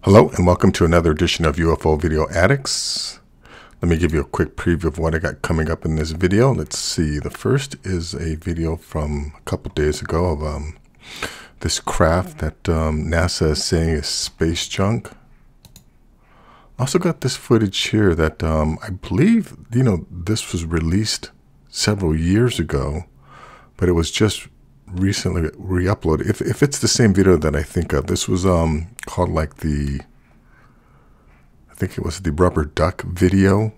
Hello and welcome to another edition of UFO Video Addicts. Let me give you a quick preview of what I got coming up in this video. Let's see. The first is a video from a couple days ago of this craft that NASA is saying is space junk. Also got this footage here that I believe, this was released several years ago, but it was just recently re-uploaded. If it's the same video that I think of, this was called like I think it was the rubber duck video.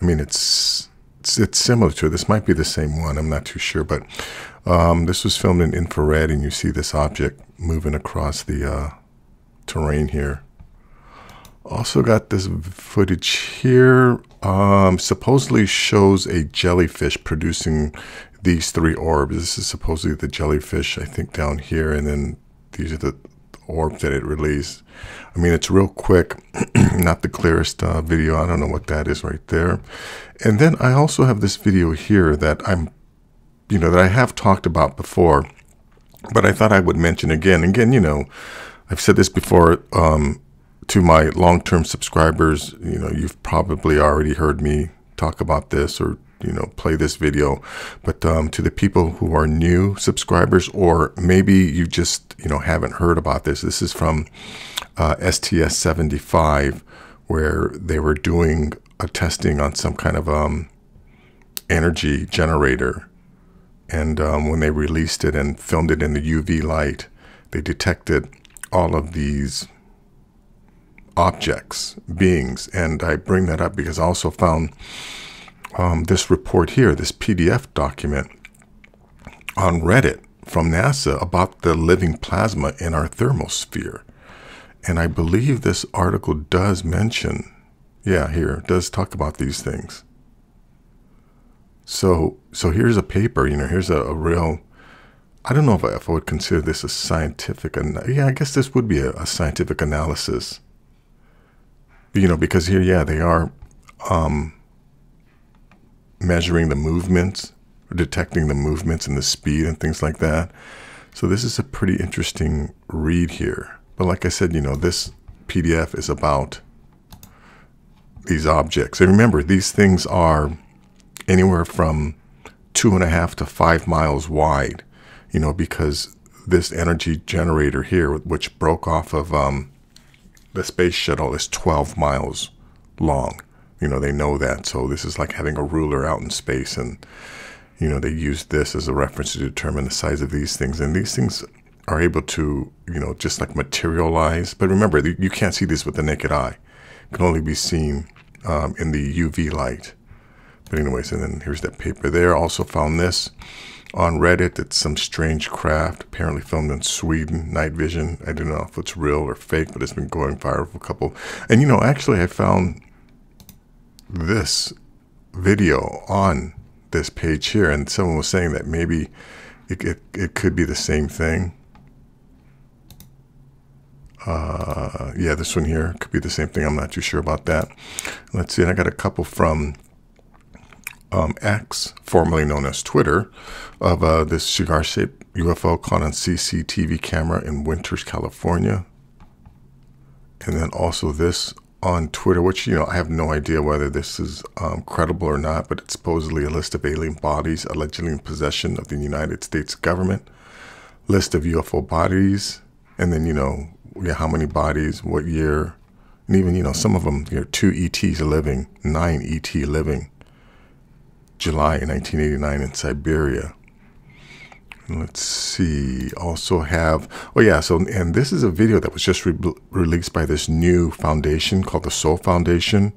I mean, it's similar to it. This might be the same one. I'm not too sure, but this was filmed in infrared, and you see this object moving across the terrain here. Also got this footage here. Supposedly shows a jellyfish producing these three orbs. This is supposedly the jellyfish, I think, down here, and then these are the orbs that it released. I mean, it's real quick, not the clearest video. I don't know what that is right there. And then I also have this video here that that I have talked about before, but I thought I would mention again. Again, I've said this before to my long-term subscribers. You've probably already heard me talk about this or play this video, but to the people who are new subscribers, or maybe you just haven't heard about this is from STS-75, where they were doing a testing on some kind of energy generator, and when they released it and filmed it in the UV light, they detected all of these objects, beings. And I bring that up because I also found this report here, this PDF document on Reddit from NASA about the living plasma in our thermosphere. And I believe this article does mention, does talk about these things. So here's a paper, here's a real, I don't know if I would consider this a scientific, I guess this would be a scientific analysis. Because here, they are measuring the movements, or detecting the movements and the speed and things like that. So this is a pretty interesting read here. But like I said, this PDF is about these objects. And remember, these things are anywhere from 2.5 to 5 miles wide, because this energy generator here, which broke off of the space shuttle, is 12 miles long. They know that. So this is like having a ruler out in space, and they use this as a reference to determine the size of these things. And these things are able to, just like materialize. But remember, you can't see this with the naked eye. It can only be seen in the UV light. But anyways, and then here's that paper there. Also found this on Reddit. It's some strange craft, apparently filmed in Sweden, night vision. I don't know if it's real or fake, but it's been going viral for a couple. And actually I found this video on this page here, and someone was saying that maybe it could be the same thing. This one here could be the same thing. I'm not too sure about that. Let's see. And I got a couple from X, formerly known as Twitter, of this cigar-shaped UFO caught on CCTV camera in Winters, California. And then also this on Twitter, which, I have no idea whether this is credible or not, but it's supposedly a list of alien bodies allegedly in possession of the United States government, list of UFO bodies, and then, how many bodies, what year, and even, some of them, 2 ETs living, 9 ET living, July 1989 in Siberia. Let's see, also have, and this is a video that was just released by this new foundation called the Soul Foundation,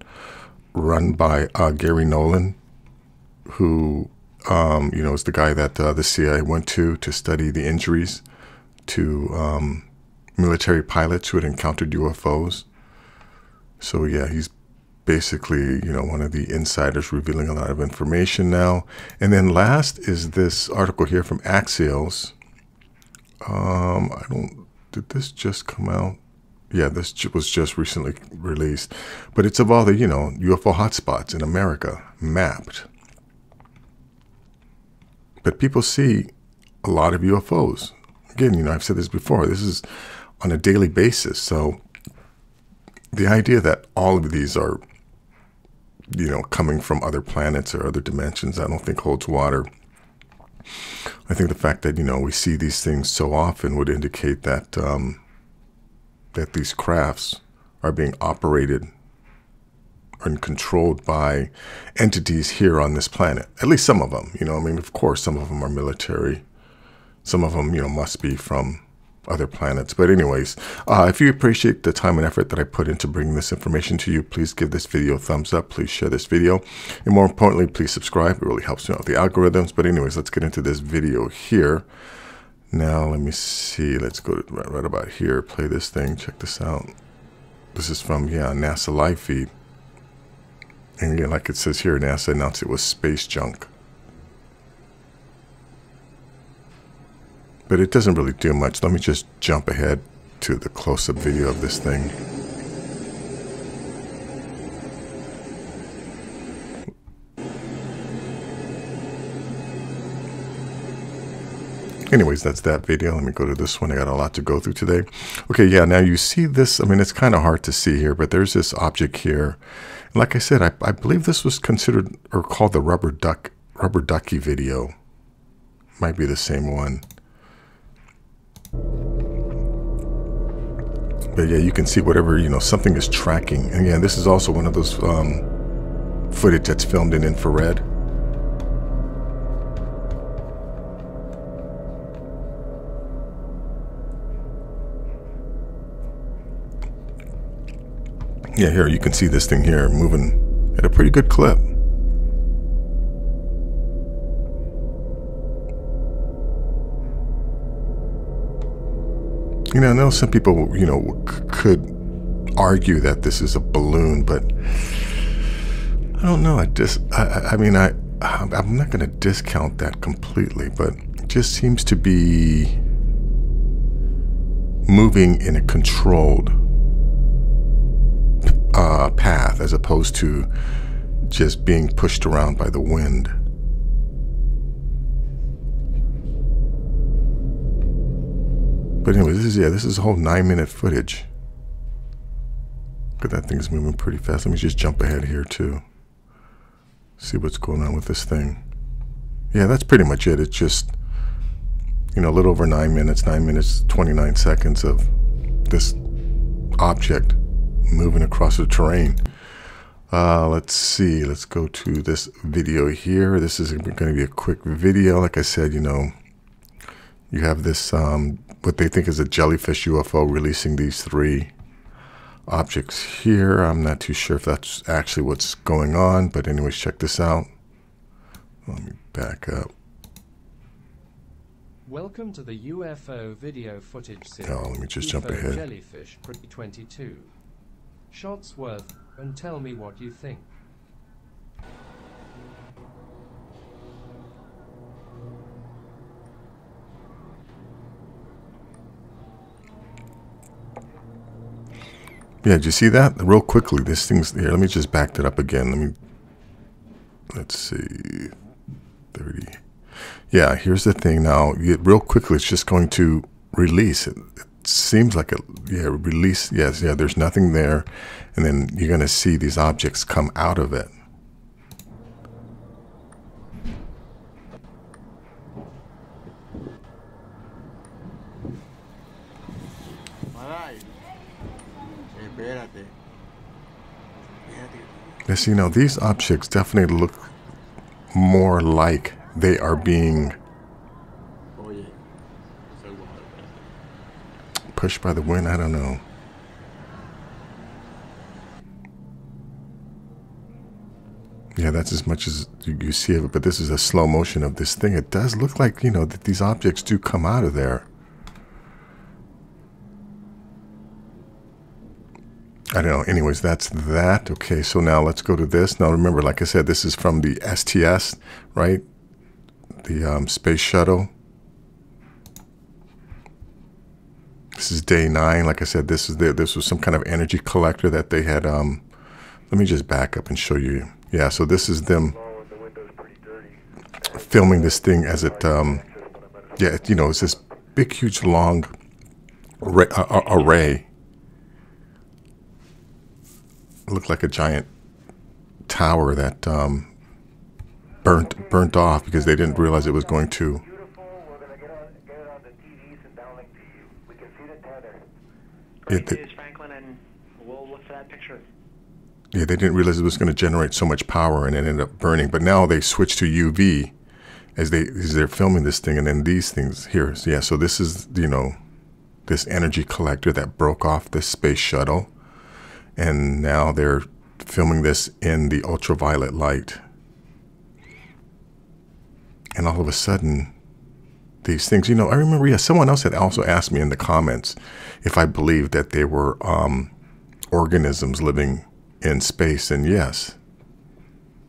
run by Gary Nolan, who, is the guy that the CIA went to study the injuries to military pilots who had encountered UFOs. So he's basically, one of the insiders revealing a lot of information now. And then last is this article here from Axios. Did this just come out? Yeah, this was just recently released. But it's of all the, UFO hotspots in America mapped. But people see a lot of UFOs. Again, I've said this before. This is on a daily basis. So the idea that all of these are, you know, coming from other planets or other dimensions, I don't think holds water. I think the fact that, you know, we see these things so often would indicate that that these crafts are being operated and controlled by entities here on this planet. At least some of them, you know, I mean, of course, some of them are military. Some of them, you know, must be from other planets. But anyways, if you appreciate the time and effort that I put into bringing this information to you, please give this video a thumbs up. Please share this video. And more importantly, please subscribe. It really helps me out with the algorithms. But anyways, let's get into this video here. Now, let me see. Let's go to right about here. Play this thing. Check this out. This is from, yeah, NASA live feed. And again, like it says here, NASA announced it was space junk. But it doesn't really do much. Let me just jump ahead to the close-up video of this thing. Anyways, that's that video. Let me go to this one. I got a lot to go through today. Okay, yeah, now you see this. I mean, it's kind of hard to see here, but there's this object here. And like I said, I believe this was considered or called the rubber ducky video. Might be the same one. But yeah, you can see whatever, you know, something is tracking. And yeah, this is also one of those footage that's filmed in infrared. Yeah, here you can see this thing here moving at a pretty good clip. You know, I know some people, you know, could argue that this is a balloon, but I don't know. I mean, I'm not going to discount that completely, but it just seems to be moving in a controlled path as opposed to just being pushed around by the wind. But anyway, this is a whole 9-minute footage. Look at that thing's moving pretty fast. Let me just jump ahead here too. See what's going on with this thing. Yeah, that's pretty much it. It's just, you know, a little over 9 minutes, 9 minutes, 29 seconds of this object moving across the terrain. Let's see. Let's go to this video here. This is going to be a quick video. Like I said, you know, you have this, what they think is a jellyfish UFO releasing these 3 objects here. I'm not too sure if that's actually what's going on, but anyways, check this out. Let me back up. Welcome to the UFO video footage series. Oh, let me just jump ahead. Jellyfish 22. Shots worth, and tell me what you think. Yeah, did you see that? Real quickly, this thing's here. Let me just back that up again. Let's see. 30. Yeah, here's the thing now. Real quickly, it's just going to release. It seems like release. Yes, yeah, there's nothing there. And then you're going to see these objects come out of it. Yes, you know, these objects definitely look more like they are being pushed by the wind. I don't know. Yeah, that's as much as you see of it, but this is a slow motion of this thing. It does look like, you know, that these objects do come out of there. I don't know. Anyways, that's that. Okay, so now let's go to this. Now remember, like I said, this is from the STS, right? The space shuttle. This is day 9. Like I said, this was some kind of energy collector that they had. Let me just back up and show you. Yeah, so this is them filming this thing as it, yeah, you know, it's this big, huge, long array. looked like a giant tower that burnt off because they didn't realize it was going to. Beautiful. We're gonna get it on the TVs and downlink to you. We can see the tether. Great news, Franklin, and we'll look for that picture. Yeah, they didn't realize it was going to generate so much power, and it ended up burning. But now they switched to UV as they're filming this thing, and then these things here. So yeah, so this is, you know, this energy collector that broke off this space shuttle, and now they're filming this in the ultraviolet light. And all of a sudden, these things, you know, I remember, yeah, someone else had also asked me in the comments if I believed that they were organisms living in space, and yes,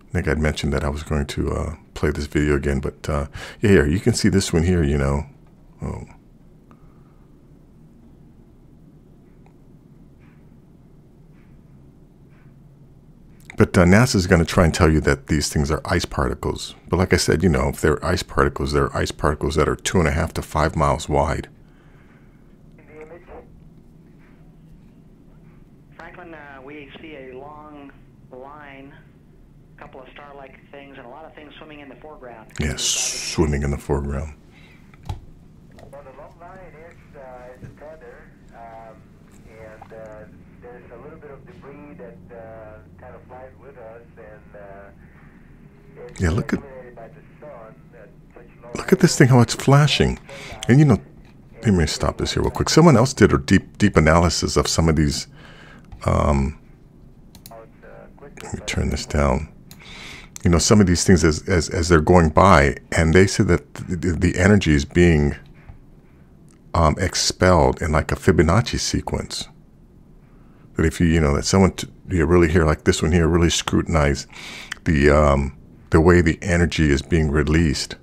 I think I'd mentioned that I was going to play this video again, but yeah, here, you can see this one here, you know. Oh. But NASA is going to try and tell you that these things are ice particles. But like I said, you know, if they're ice particles that are 2.5 to 5 miles wide. Franklin, we see a long line, a couple of star-like things, and a lot of things swimming in the foreground. Yes, swimming in the foreground. Well, the long line is a tether, and there's a little bit of debris that kind of flies with us, and it's Yeah, look illuminated by the sun. at this thing, how it's flashing. And you know, let me stop this here real quick. Someone else did a deep analysis of some of these. Let me turn this down. You know, some of these things as they're going by, and they said that the energy is being expelled in like a Fibonacci sequence. That if you know that someone you really hear like this one here really scrutinize the way the energy is being released.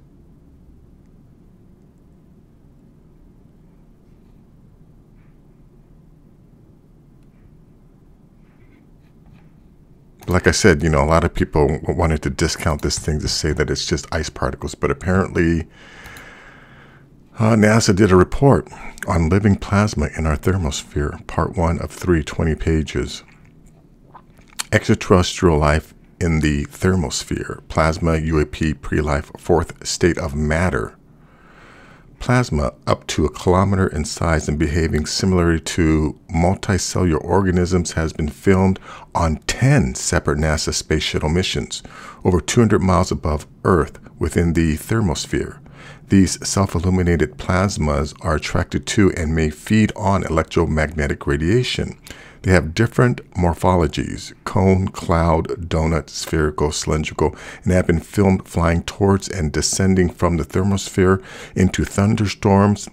Like I said, you know, a lot of people wanted to discount this thing to say that it's just ice particles, but apparently NASA did a report on living plasma in our thermosphere, part 1 of 3, 20 pages. Extraterrestrial life in the thermosphere, plasma, UAP, pre-life, fourth state of matter. Plasma up to 1 kilometer in size and behaving similarly to multicellular organisms has been filmed on 10 separate NASA space shuttle missions over 200 miles above Earth within the thermosphere. These self-illuminated plasmas are attracted to and may feed on electromagnetic radiation. They have different morphologies: cone, cloud, donut, spherical, cylindrical, and have been filmed flying towards and descending from the thermosphere into thunderstorms,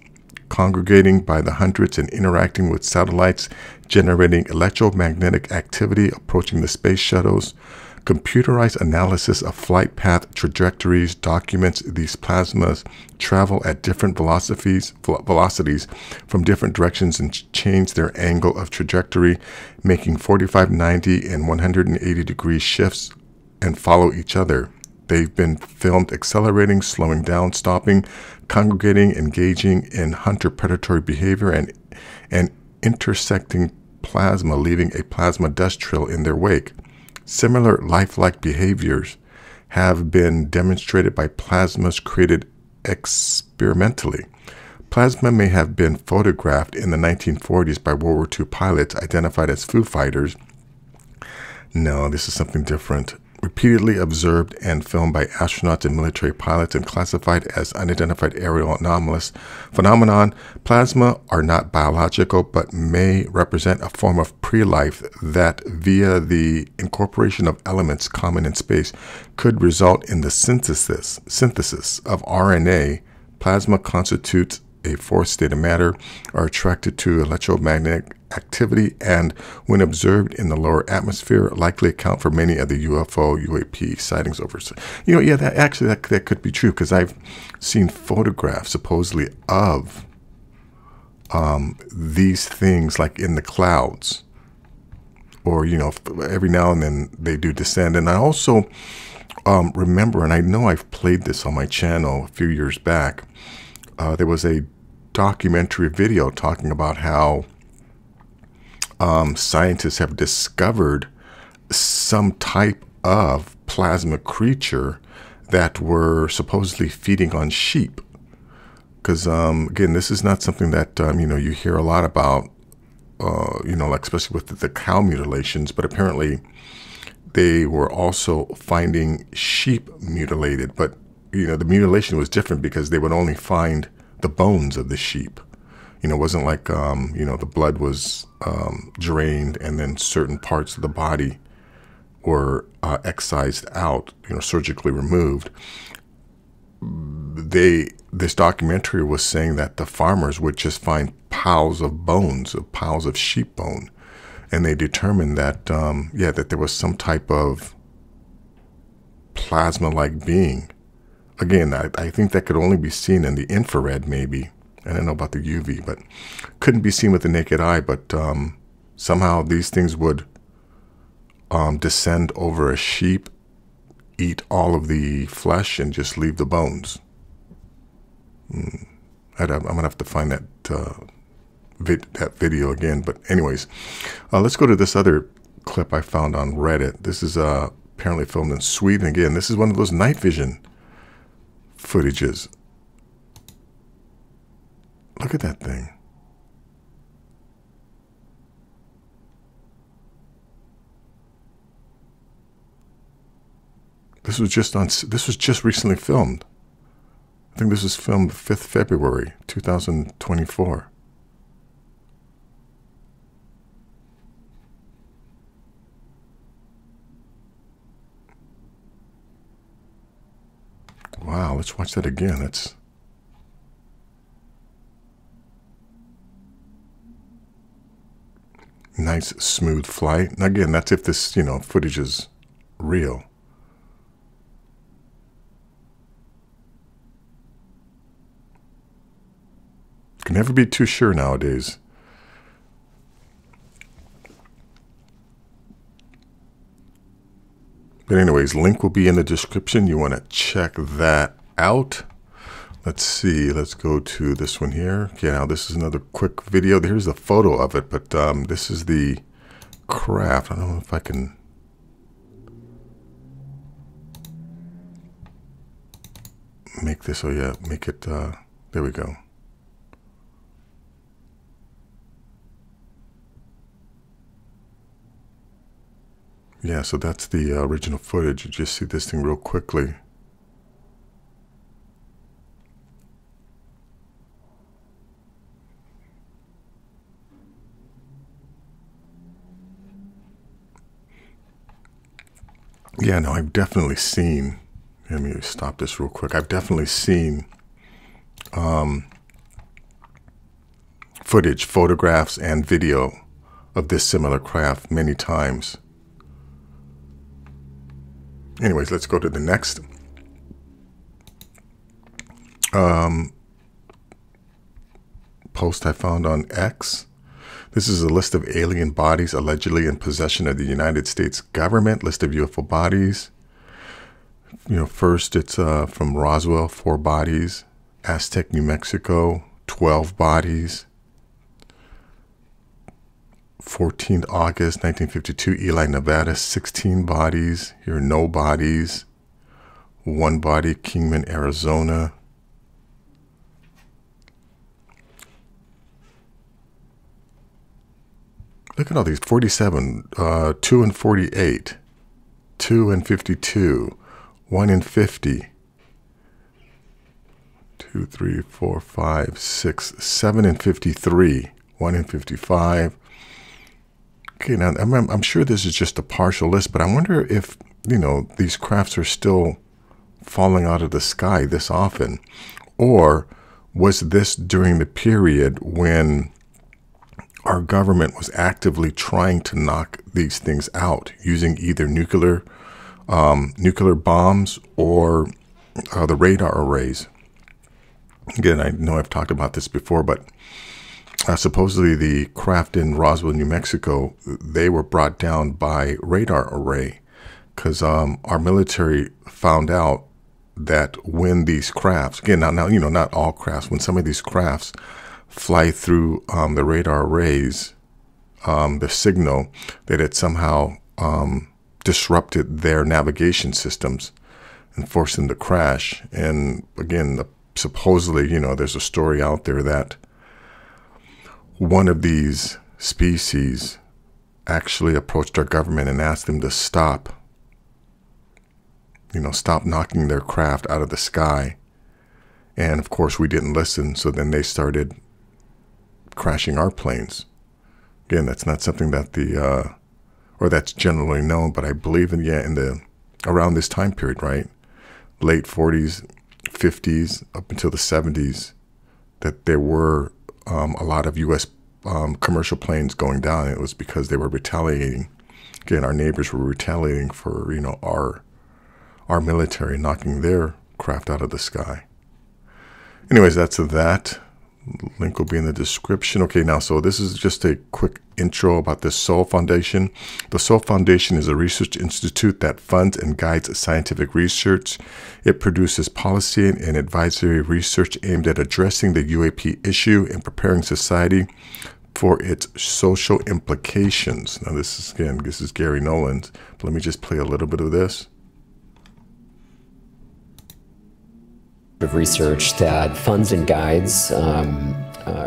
congregating by the hundreds and interacting with satellites, generating electromagnetic activity approaching the space shuttles. Computerized analysis of flight path trajectories documents these plasmas travel at different velocities from different directions and change their angle of trajectory, making 45, 90, and 180 degree shifts and follow each other. They've been filmed accelerating, slowing down, stopping, congregating, engaging in hunter-predatory behavior, and intersecting plasma, leaving a plasma dust trail in their wake. Similar lifelike behaviors have been demonstrated by plasmas created experimentally. Plasma may have been photographed in the 1940s by World War II pilots identified as Foo Fighters. No, this is something different. Repeatedly observed and filmed by astronauts and military pilots and classified as unidentified aerial anomalous phenomenon. Plasma are not biological but may represent a form of pre-life that, via the incorporation of elements common in space, could result in the synthesis of RNA. Plasma constitutes a fourth state of matter, are attracted to electromagnetic activity, and when observed in the lower atmosphere, likely account for many of the UFO UAP sightings over. You know, yeah, that could be true, because I've seen photographs supposedly of these things like in the clouds, or you know, every now and then they do descend. And I also remember, and I know I've played this on my channel a few years back. There was a documentary video talking about how scientists have discovered some type of plasma creature that were supposedly feeding on sheep. Because, again, this is not something that, you hear a lot about, like especially with the cow mutilations, but apparently they were also finding sheep mutilated. But, the mutilation was different because they would only find the bones of the sheep. It wasn't like, the blood was drained and then certain parts of the body were excised out, surgically removed. This documentary was saying that the farmers would just find piles of bones, piles of sheep bone, and they determined that that there was some type of plasma-like being. Again, I think that could only be seen in the infrared, maybe. I don't know about the UV, but couldn't be seen with the naked eye. But somehow these things would descend over a sheep, eat all of the flesh, and just leave the bones. I'm gonna have to find that that video again. But anyways, let's go to this other clip I found on Reddit. This is apparently filmed in Sweden. Again, this is one of those night vision footages. Look at that thing. This was just recently filmed. I think this was filmed 5th February 2024. Wow, let's watch that again. That's nice, smooth flight. And again, that's if this, footage is real. Can never be too sure nowadays. But anyways, link will be in the description. You want to check that out. Let's see. Let's go to this one here. Okay, now this is another quick video. Here's a photo of it, but this is the craft. I don't know if I can make this. Oh yeah, make it. There we go. Yeah, so that's the original footage. You just see this thing real quickly. Yeah, no, I've definitely seen, let me stop this real quick. I've definitely seen footage, photographs, and video of this similar craft many times. Anyways, let's go to the next. Post I found on X. This is a list of alien bodies allegedly in possession of the United States government. List of UFO bodies. First it's from Roswell, 4 bodies. Aztec, New Mexico, 12 bodies. 14th August 1952, Ely, Nevada, 16 bodies. Here are no bodies. 1 body, Kingman, Arizona. Look at all these. 47, 2 and 48, 2 and 52, 1 and 50. 2, 3, 4, 5, 6, 7 and 53, 1 and 55. Okay, now I'm sure this is just a partial list, but I wonder if, these crafts are still falling out of the sky this often, or was this during the period when our government was actively trying to knock these things out using either nuclear bombs or the radar arrays? Again, I know I've talked about this before, but supposedly the craft in Roswell, New Mexico, they were brought down by radar array because our military found out that when these crafts, again, now not all crafts, when some of these crafts fly through the radar arrays, the signal, that it somehow disrupted their navigation systems and forced them to crash. And again, supposedly, you know, there's a story out there that one of these species actually approached our government and asked them to stop, you know, stop knocking their craft out of the sky. And of course, we didn't listen. So then they started crashing our planes. Again, that's not something that or that's generally known, but I believe around this time period, right? Late 40s, 50s, up until the 70s, that there were a lot of U.S. Commercial planes going down. It was because they were retaliating. Again, our neighbors were retaliating for, you know, our military knocking their craft out of the sky. Anyways, that's that. Link will be in the description. Okay, now, so this is just a quick intro about the Soul Foundation. The Soul Foundation is a research institute that funds and guides scientific research. It produces policy and advisory research aimed at addressing the UAP issue and preparing society for its social implications. Now, this is Gary Nolan's. But let me just play a little bit of this. Of research that funds and guides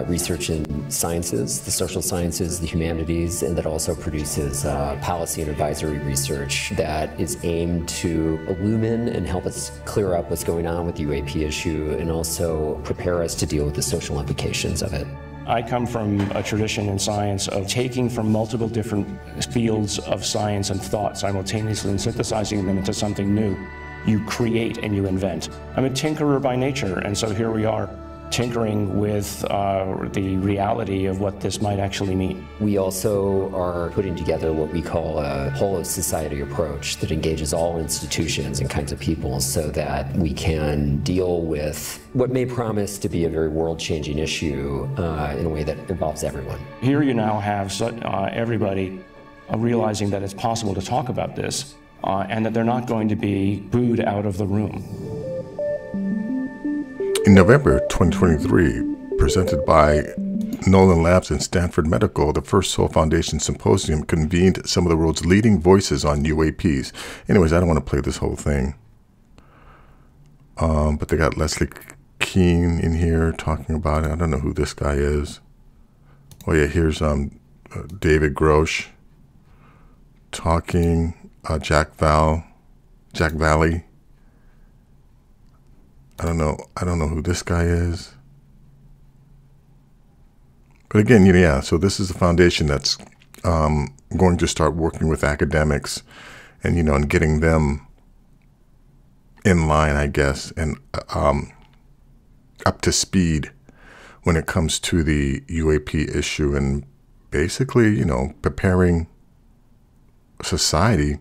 research in sciences, the social sciences, the humanities, and that also produces policy and advisory research that is aimed to illumine and help us clear up what's going on with the UAP issue and also prepare us to deal with the social implications of it. I come from a tradition in science of taking from multiple different fields of science and thought simultaneously and synthesizing them into something new. You create and you invent. I'm a tinkerer by nature, and so here we are tinkering with the reality of what this might actually mean. We also are putting together what we call a whole of society approach that engages all institutions and kinds of people so that we can deal with what may promise to be a very world-changing issue in a way that involves everyone. Here you now have everybody realizing that it's possible to talk about this and that they're not going to be booed out of the room. In November 2023, presented by Nolan Labs and Stanford Medical, the first Soul Foundation Symposium convened some of the world's leading voices on UAPs. Anyways, I don't want to play this whole thing. But they got Leslie Keane in here talking about it. I don't know who this guy is. Oh yeah, here's David Grosh talking. Jack Valley. I don't know who this guy is. But again, yeah, so this is a foundation that's going to start working with academics and, you know, and getting them in line, I guess, and up to speed when it comes to the UAP issue and basically, you know, preparing society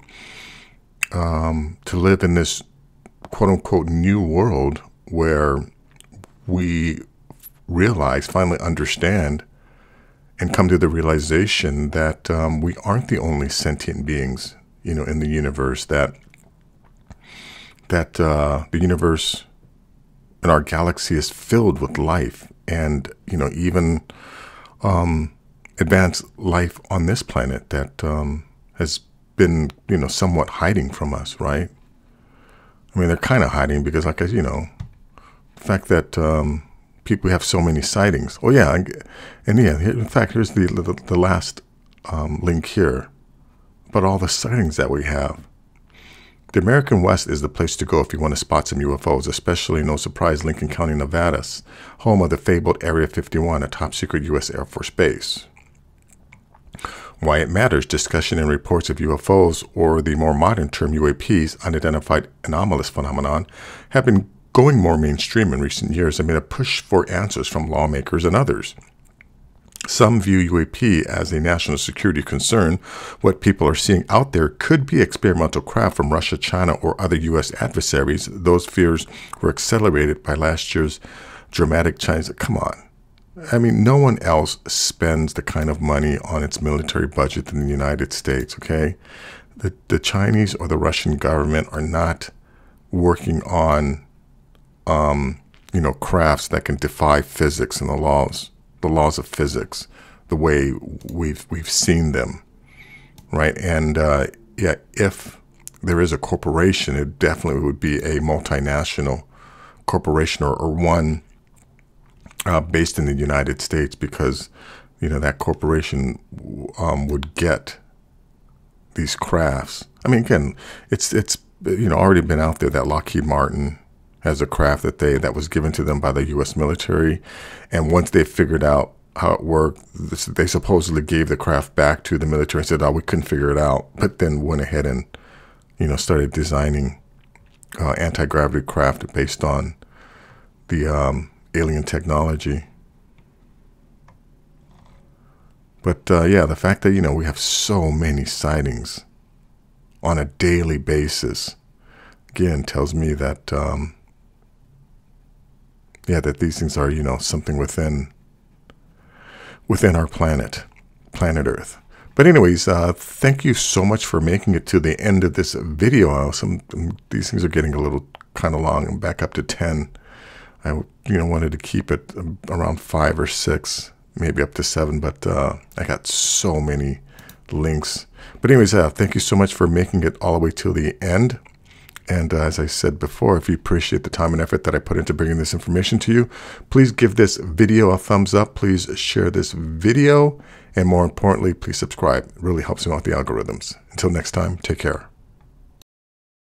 to live in this quote-unquote new world where we finally understand and come to the realization that we aren't the only sentient beings, you know, in the universe, that the universe and our galaxy is filled with life, and, you know, even advanced life on this planet that has been, you know, somewhat hiding from us, right? I mean, they're kind of hiding because, like, you know, the fact that people have so many sightings. Oh yeah, and yeah, in fact, here's the last link here about all the sightings that we have. The American West is the place to go if you want to spot some UFOs, especially, no surprise, Lincoln County, Nevada, home of the fabled Area 51, a top-secret U.S. Air Force base. Why it matters: discussion and reports of UFOs, or the more modern term UAPs, unidentified anomalous phenomenon, have been going more mainstream in recent years amid a push for answers from lawmakers and others. Some view UAP as a national security concern. What people are seeing out there could be experimental craft from Russia, China, or other U.S. adversaries. Those fears were accelerated by last year's dramatic Chinese. Come on. I mean, no one else spends the kind of money on its military budget than the United States, okay? The Chinese or the Russian government are not working on, you know, crafts that can defy physics and the laws of physics, the way we've seen them, right? And yeah, if there is a corporation, it definitely would be a multinational corporation, or one based in the United States, because, you know, that corporation would get these crafts. I mean, again, it's you know, already been out there that Lockheed Martin has a craft that was given to them by the U.S. military, and once they figured out how it worked, they supposedly gave the craft back to the military and said, "Oh, we couldn't figure it out," but then went ahead and, you know, started designing anti-gravity craft based on the alien technology. But yeah, the fact that, you know, we have so many sightings on a daily basis, again, tells me that yeah, that these things are, you know, something within our planet Earth. But anyways, thank you so much for making it to the end of this video. These things are getting a little kind of long. I'm back up to 10. I, you know, wanted to keep it around 5 or 6, maybe up to 7, but I got so many links. But anyways, thank you so much for making it all the way till the end. And as I said before, if you appreciate the time and effort that I put into bringing this information to you, please give this video a thumbs up. Please share this video. And more importantly, please subscribe. It really helps me out with the algorithms. Until next time, take care.